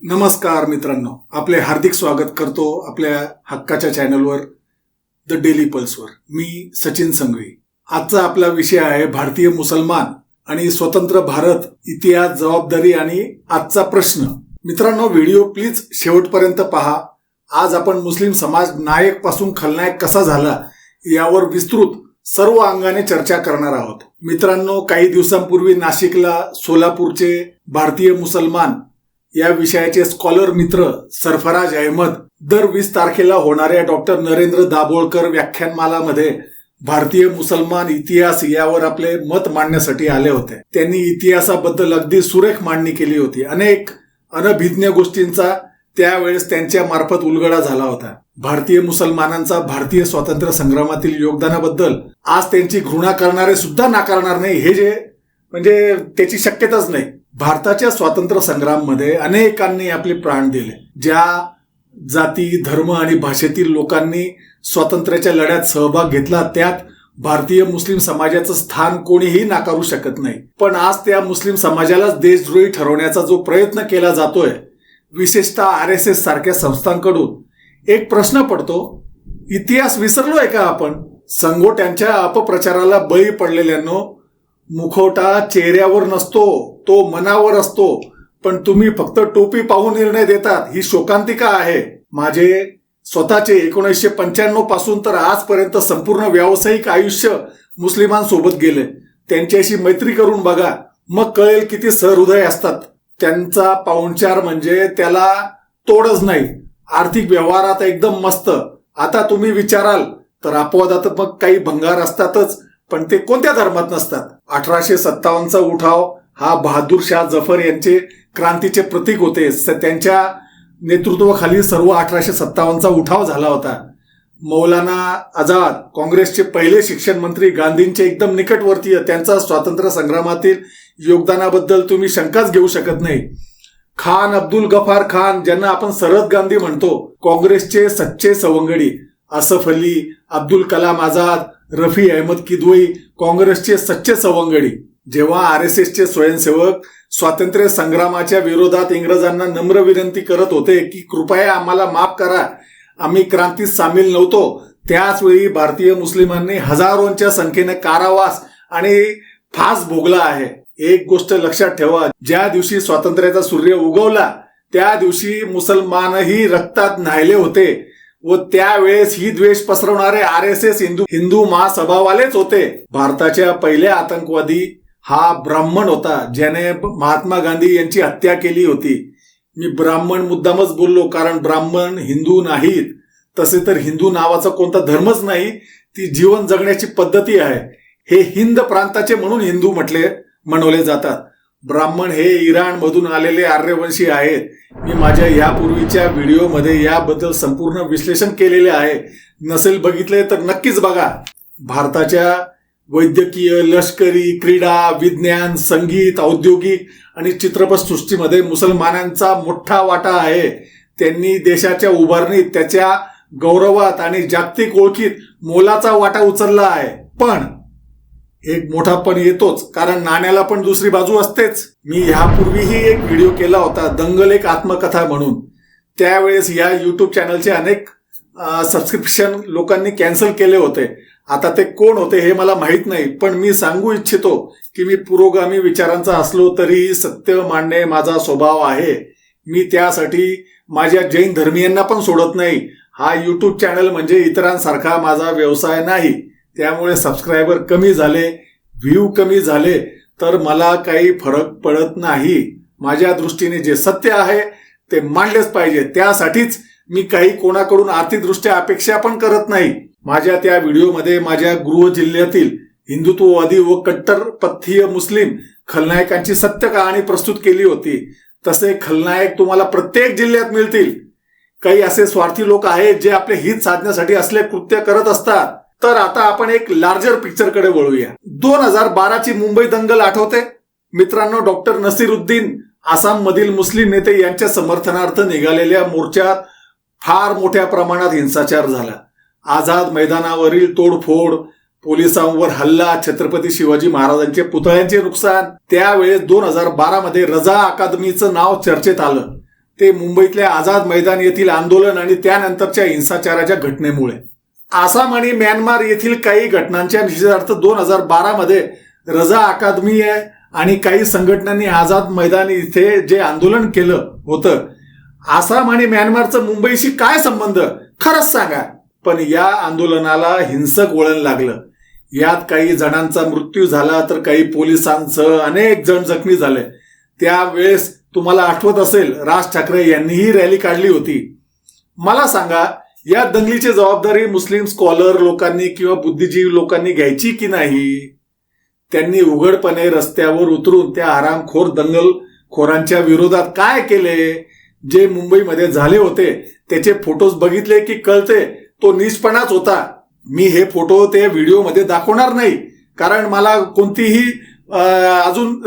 नमस्कार मित्रांनो, आपले हार्दिक स्वागत करतो आपल्या हक्काच्या चॅनलवर द डेली पल्सवर. मी सचिन संघवी. आजचा आपला विषय आहे भारतीय मुसलमान आणि स्वतंत्र भारत, इतिहास, जबाबदारी आणि आजचा प्रश्न. मित्रांनो, व्हिडिओ प्लीज शेवटपर्यंत पहा. आज आपण मुस्लिम समाज नायक पासून खलनायक कसा झाला यावर विस्तृत सर्व अंगाने चर्चा करणार आहोत. मित्रांनो, काही दिवसांपूर्वी नाशिकला सोलापूरचे भारतीय मुसलमान या विषयाचे स्कॉलर मित्र सरफराज अहमद दर 20 तारखेला होणाऱ्या डॉक्टर नरेंद्र दाभोळकर व्याख्यानमालामध्ये भारतीय मुसलमान इतिहास यावर आपले मत मांडण्यासाठी आले होते. त्यांनी इतिहासाबद्दल अगदी सुरेख मांडणी केली होती. अनेक अनभिज्ञ गोष्टींचा त्यावेळेस त्यांच्या मार्फत उलगडा झाला होता. भारतीय मुसलमानांचा भारतीय स्वातंत्र्य संग्रामातील योगदानाबद्दल आज त्यांची घृणा करणारे सुद्धा नाकारणार नाही, हे जे म्हणजे त्याची शक्यताच नाही. भारताच्या स्वातंत्र्य संग्राममध्ये अनेकांनी आपले प्राण दिले. ज्या जाती, धर्म आणि भाषेतील लोकांनी स्वातंत्र्याच्या लढ्यात सहभाग घेतला त्यात भारतीय मुस्लिम समाजाचं स्थान कोणीही नाकारू शकत नाही. पण आज त्या मुस्लिम समाजालाच देशद्रोही ठरवण्याचा जो प्रयत्न केला जातोय, विशेषतः RSS सारख्या संस्थांकडून, एक प्रश्न पडतो, इतिहास विसरलोय का आपण? संघोट्यांच्या अपप्रचाराला बळी पडलेल्यांनो, मुखवटा चेहऱ्यावर नसतो, तो मनावर असतो. पण तुम्ही फक्त टोपी पाहून निर्णय देतात, ही शोकांतिका आहे. माझे स्वतःचे 1995 पासून तर आजपर्यंत संपूर्ण व्यावसायिक आयुष्य मुस्लिमांसोबत गेले. त्यांच्याशी मैत्री करून बघा, मग कळेल किती सहृदय असतात. त्यांचा पाहुणचार म्हणजे त्याला तोडच नाही. आर्थिक व्यवहारात एकदम मस्त. आता तुम्ही विचाराल तर अपवादात्मक काही भंगार असतातच, पण ते कोणत्या धर्मात नसतात. 1857चा उठाव हा बहादूर शाह जफर यांचे क्रांतीचे प्रतीक होते. त्यांच्या नेतृत्वाखाली सर्व 1857चा उठाव झाला होता. मौलाना आझाद, काँग्रेसचे पहिले शिक्षण मंत्री, गांधींचे एकदम निकटवर्तीय, त्यांचा स्वातंत्र्य संग्रामातील योगदानाबद्दल तुम्ही शंकाच घेऊ शकत नाही. खान अब्दुल गफार खान, ज्यांना आपण सरहद गांधी म्हणतो, काँग्रेसचे सच्चे सवंगडी. असफ अली, अब्दुल कलाम आझाद, रफी अहमद किदवई, काँग्रेसचे सच्चे सवंगडी. जेव्हा RSSचे स्वयंसेवक स्वातंत्र्य संग्रामाच्या विरोधात इंग्रजांना नम्र विनंती करत होते की कृपया आम्हाला माफ करा, आम्ही क्रांतीत सामील नव्हतो, त्याच वेळी भारतीय मुस्लिमांनी हजारोंच्या संख्येने कारावास आणि फास भोगला आहे. एक गोष्ट लक्षात ठेवा, ज्या दिवशी स्वातंत्र्याचा सूर्य उगवला त्या दिवशी मुसलमानही रक्तात न्हायले होते व त्यावेळेस ही द्वेष पसरवणारे RSS हिंदू महासभावालेच होते. भारताच्या पहिल्या आतंकवादी हा ब्राह्मण होता, ज्याने महात्मा गांधी यांची हत्या केली होती. मी ब्राह्मण मुद्दामच बोललो, कारण ब्राह्मण हिंदू नाहीत. तसे तर हिंदू नावाचा कोणता धर्मच नाही, ती जीवन जगण्याची पद्धती आहे. हे हिंद प्रांताचे म्हणून हिंदू म्हणवले जातात. ब्राह्मण हे इराण मधून आलेले आर्यवंशी आहेत. मी माझ्या यापूर्वीच्या व्हिडिओमध्ये याबद्दल संपूर्ण विश्लेषण केलेले आहे. नसेल बघितले तर नक्कीच बघा. भारताच्या वैद्यकीय, लष्करी, क्रीडा, विज्ञान, संगीत, औद्योगिक आणि चित्रपट सृष्टीमध्ये मुसलमानांचा मोठा वाटा आहे. त्यांनी देशाच्या उभारणीत, त्याच्या गौरवात आणि जागतिक ओळखीत मोलाचा वाटा उचलला आहे. पण एक मोठा पण येतोच, कारण नाण्याला पण दुसरी बाजू असतेच. मी ह्यापूर्वीही एक व्हिडिओ केला होता, दंगल एक आत्मकथा म्हणून. त्यावेळेस या युट्यूब चॅनलचे अनेक सबस्क्रिप्शन लोकांनी कॅन्सल केले होते. आता ते कोण होते हे मला माहित नाही, पण मी सांगू इच्छितो की मी पुरोगामी विचारांचा असलो तरीही सत्य मांडणे माझा स्वभाव आहे. मी त्यासाठी माझ्या जैन धर्मीयांना पण सोडत नाही. हा युट्यूब चॅनल म्हणजे इतरांसारखा माझा व्यवसाय नाही. त्यामुळे सबस्क्रायबर कमी झाले, व्ह्यू कमी झाले तर मला काही फरक पडत नाही. माझ्या दृष्टीने जे सत्य आहे ते मांडलेच पाहिजे. त्यासाठीच मी काही कोणाकडून आर्थिकदृष्ट्या अपेक्षा पण करत नाही. माझ्या त्या व्हिडिओमध्ये माझ्या गृह जिल्ह्यातील हिंदुत्ववादी व कट्टरपंथीय मुस्लिम खलनायकांची सत्य कहाणी प्रस्तुत केली होती. तसे खलनायक तुम्हाला प्रत्येक जिल्ह्यात मिळतील. काही असे स्वार्थी लोक आहेत जे आपले हित साधण्यासाठी असले कृत्य करत असतात. तर आता आपण एक लार्जर पिक्चरकडे वळूया. 2012ची मुंबई दंगल आठवते मित्रांनो? डॉक्टर नसीरुद्दीन, आसाम मधील मुस्लिम नेते यांच्या समर्थनार्थ निघालेल्या मोर्चात फार मोठ्या प्रमाणात हिंसाचार झाला. आझाद मैदानावरील तोडफोड, पोलिसांवर हल्ला, छत्रपती शिवाजी महाराजांच्या पुतळ्यांचे नुकसान. त्यावेळेस 2012 मध्ये रजा अकादमीचं नाव चर्चेत आलं. ते मुंबईतल्या आझाद मैदान येथील आंदोलन आणि त्यानंतरच्या हिंसाचाराच्या घटनेमुळे. आसाम आणि म्यानमार येथील काही घटनांच्या निषेधार्थ 2012 मध्ये रजा अकादमी आणि काही संघटनांनी आझाद मैदान इथे जे आंदोलन केलं होतं. आसाम आणि म्यानमारचं मुंबईशी काय संबंध खरंच सांगा. पण या आंदोलनाला हिंसक वळण लागलं. यात काही जणांचा मृत्यू झाला तर काही पोलिसांसह अनेक जण जखमी झाले. त्यावेळेस तुम्हाला आठवत असेल राज ठाकरे यांनीही रॅली काढली होती. मला सांगा, या दंगलीची जबाबदारी मुस्लिम स्कॉलर लोकांनी किंवा बुद्धिजीवी लोकांनी घ्यायची की नाही? त्यांनी उघडपणे रस्त्यावर उतरून त्या हरामखोर दंगलखोरांच्या विरोधात काय केले? जे मुंबईमध्ये झाले होते त्याचे फोटोज बघितले की कळते तो नीचपणाच होता. मी हे फोटो ते व्हिडिओमध्ये दाखवणार नाही, कारण मला कोणतीही अजून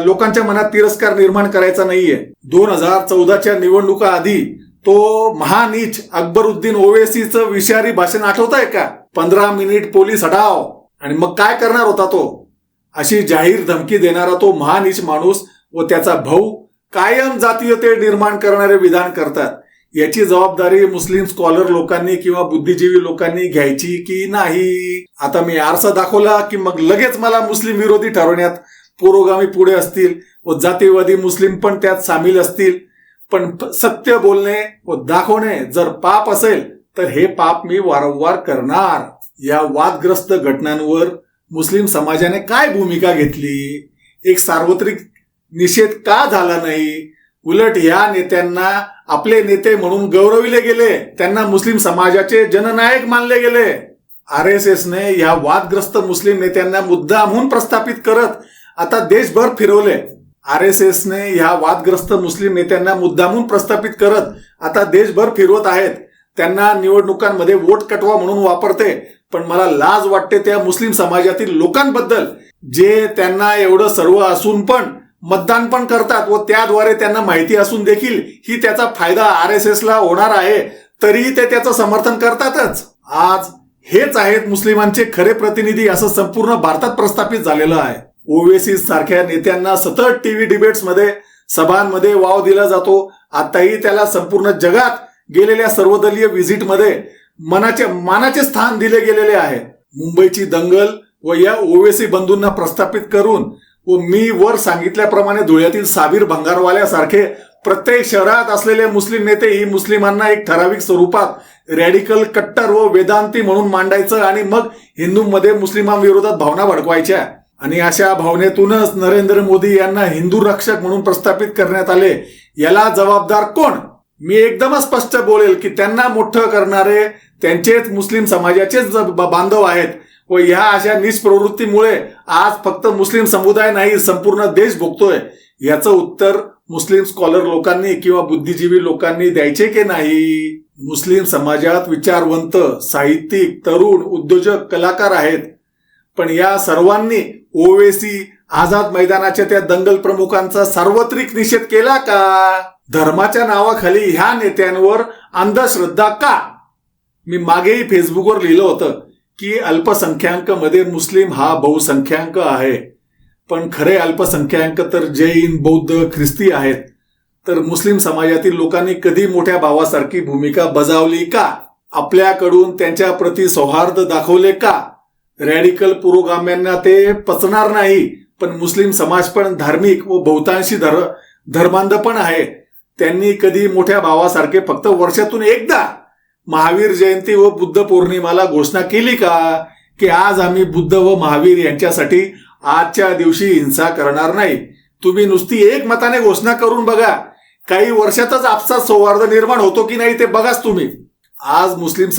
लोकांच्या मनात तिरस्कार निर्माण करायचा नाहीये. 2014च्या निवडणुका आधी तो महानीच अकबरुद्दीन ओवेसीचं विषारी भाषण आठवत आहे का? 15 मिनिट पोलीस हटाव, आणि मग काय करणार होता तो? अशी जाहीर धमकी देणारा तो महानीच माणूस व त्याचा भाऊ कायम जातीयते निर्माण करणारे विधान करतात. याची जबाबदारी मुस्लिम स्कॉलर लोकांनी किंवा बुद्धिजीवी लोकांनी घ्यायची की नाही? आता मी आरसा दाखवला की मग लगेच मला मुस्लिम विरोधी ठरवण्यात पुरोगामी पुढे असतील व जातीवादी मुस्लिम पण त्यात सामील असतील. पण सत्य बोलणे व दाखवणे जर पाप असेल तर हे पाप मी वारंवार करणार. या वादग्रस्त घटनांवर मुस्लिम समाजाने काय भूमिका घेतली? एक सार्वत्रिक निषेध का झाला नाही? उलट या नेत्यांना आपले नेते म्हणून गौरविले गेले, त्यांना मुस्लिम समाजाचे जननायक मानले गेले. RSSने या वादग्रस्त मुस्लिम नेत्यांना मुद्दामहून प्रस्थापित करत आता देशभर फिरवले. RSSने या वादग्रस्त मुस्लिम नेत्यांना मुद्दामहून प्रस्थापित करत आता देशभर फिरवत आहेत. त्यांना निवडणुकांमध्ये वोट कटवा म्हणून वापरते. पण मला लाज वाटते त्या मुस्लिम समाजातील लोकांबद्दल जे त्यांना एवढं सर्व असून पण मतदान पण करतात व त्याद्वारे त्यांना माहिती असून देखील ही त्याचा फायदा RSSला होणार आहे तरीही ते त्याचं समर्थन करतातच. आज हेच आहेत मुस्लिमांचे खरे प्रतिनिधी असं संपूर्ण भारतात प्रस्थापित झालेलं आहे. ओवेसी सारख्या नेत्यांना सतत टीव्ही डिबेट्समध्ये सभांमध्ये वाव दिला जातो. आताही त्याला संपूर्ण जगात गेलेल्या सर्वदलीय व्हिजिटमध्ये मानाचे स्थान दिले गेलेले आहे. मुंबईची दंगल व या ओवेसी बंधूंना प्रस्थापित करून व मी वर सांगितल्याप्रमाणे धुळ्यातील साबीर भंगारवाल्यासारखे प्रत्येक शहरात असलेले मुस्लिम नेते ही मुस्लिमांना एक ठराविक स्वरूपात रॅडिकल कट्टर व वेदांती म्हणून मांडायचं आणि मग हिंदूंमध्ये मुस्लिमांविरोधात भावना भडकवायच्या. आणि अशा भावनेतूनच नरेंद्र मोदी यांना हिंदू रक्षक म्हणून प्रस्थापित करण्यात आले. याला जबाबदार कोण? मी एकदमच स्पष्ट बोलेल की त्यांना मोठं करणारे त्यांचेच मुस्लिम समाजाचेच बांधव आहेत व ह्या अशा नीच प्रवृत्तीमुळे आज फक्त मुस्लिम समुदाय नाही संपूर्ण देश भोगतोय. याचं उत्तर मुस्लिम स्कॉलर लोकांनी किंवा बुद्धिजीवी लोकांनी द्यायचे की नाही? मुस्लिम समाजात विचारवंत, साहित्यिक, तरुण, उद्योजक, कलाकार आहेत. पण या सर्वांनी ओवेसी आझाद मैदानाच्या त्या दंगल प्रमुखांचा सार्वत्रिक निषेध केला का? धर्माच्या नावाखाली ह्या नेत्यांवर अंधश्रद्धा का? मी मागेही फेसबुकवर लिहिलं होतं की अल्पसंख्याक मध्ये मुस्लिम हा बहुसंख्याक आहे. पण खरे अल्पसंख्याक तर जैन, बौद्ध, ख्रिस्ती आहेत. तर मुस्लिम समाजातील लोकांनी कधी मोठ्या भावासारखी भूमिका बजावली का? आपल्याकडून त्यांच्या प्रति सौहार्द दाखवले का? रॅडिकल पुरोगाम्यांना ते पचणार नाही. पण मुस्लिम समाज पण धार्मिक व बहुतांशी धर्मांध पण आहे. त्यांनी कधी मोठ्या भावासारखे फक्त वर्षातून एकदा महावीर जयंती व बुद्ध पौर्णिमाला घोषणा केली का की आज आम्ही बुद्ध व महावीर यांच्यासाठी आजच्या दिवशी हिंसा करणार नाही? तुम्ही नुसती एकमताने घोषणा करून बघा, काही वर्षातच आपसात सौहार्द निर्माण होतो की नाही ते बघाच तुम्ही. आज मुस्लिम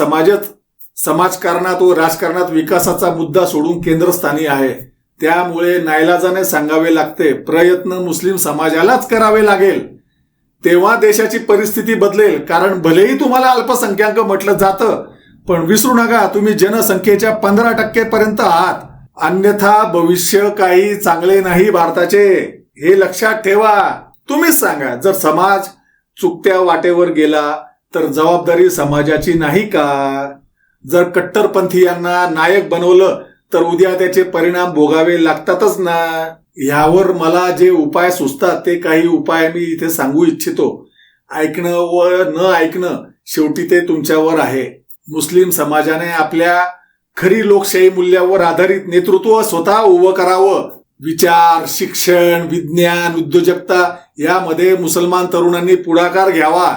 समाजकारणात व राजकारणात विकासाचा मुद्दा सोडून केंद्रस्थानी आहे. त्यामुळे नाईलाजाने सांगावे लागते, प्रयत्न मुस्लिम समाजालाच करावे लागेल. तेव्हा देशाची परिस्थिती बदलेल. कारण भलेही तुम्हाला अल्पसंख्याक म्हटलं जातं, पण विसरू नका तुम्ही जनसंख्येच्या 15% पर्यंत आहात. अन्यथा भविष्य काही चांगले नाही भारताचे, हे लक्षात ठेवा. तुम्हीच सांगा, जर समाज चुकत्या वाटेवर गेला तर जबाबदारी समाजाची नाही का? जर कट्टरपंथीयांना नायक बनवलं तर उद्या त्याचे परिणाम भोगावे लागतातच ना. यावर मला जे उपाय सुचतात ते काही उपाय मी इथे सांगू इच्छितो. ऐकणं व न ऐकणं शेवटी ते तुमच्यावर आहे. मुस्लिम समाजाने आपल्या खरी लोकशाही मूल्यावर आधारित नेतृत्व स्वतः उभं करावं. विचार, शिक्षण, विज्ञान, उद्योजकता यामध्ये मुसलमान तरुणांनी पुढाकार घ्यावा.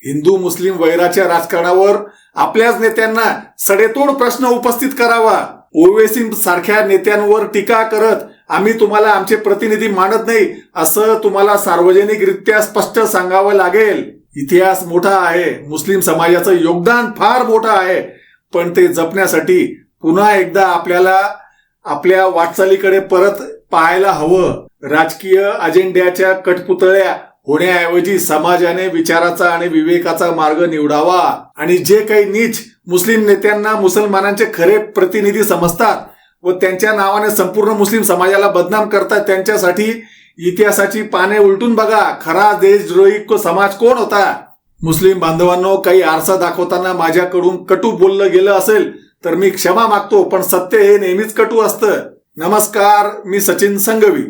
हिंदू मुस्लिम वैराच्या राजकारणावर आपल्याच नेत्यांना सडेतोड प्रश्न उपस्थित करावा. ओवेसी सारख्या नेत्यांवर टीका करत आम्ही तुम्हाला आमचे प्रतिनिधी मानत नाही असं तुम्हाला सार्वजनिकरित्या स्पष्ट सांगावं लागेल. इतिहास मोठा आहे, मुस्लिम समाजाचं योगदान फार मोठं आहे, पण ते जपण्यासाठी पुन्हा एकदा आपल्याला आपल्या वाटचालीकडे परत पाहायला हवं. राजकीय अजेंड्याच्या कठपुतळ्या होण्याऐवजी समाजाने विचाराचा आणि विवेकाचा मार्ग निवडावा. आणि जे काही नीच मुस्लिम नेत्यांना मुसलमानांचे खरे प्रतिनिधी समजतात व त्यांच्या नावाने संपूर्ण मुस्लिम समाजाला बदनाम करतात, त्यांच्यासाठी इतिहासाची पाने उलटून बघा. खरा देशद्रोही समाज कोण होता? मुस्लिम बांधवांनो, काही आरसा दाखवताना माझ्याकडून कटू बोललं गेलं असेल तर मी क्षमा मागतो, पण सत्य हे नेहमीच कटू असतं. नमस्कार, मी सचिन संघवी.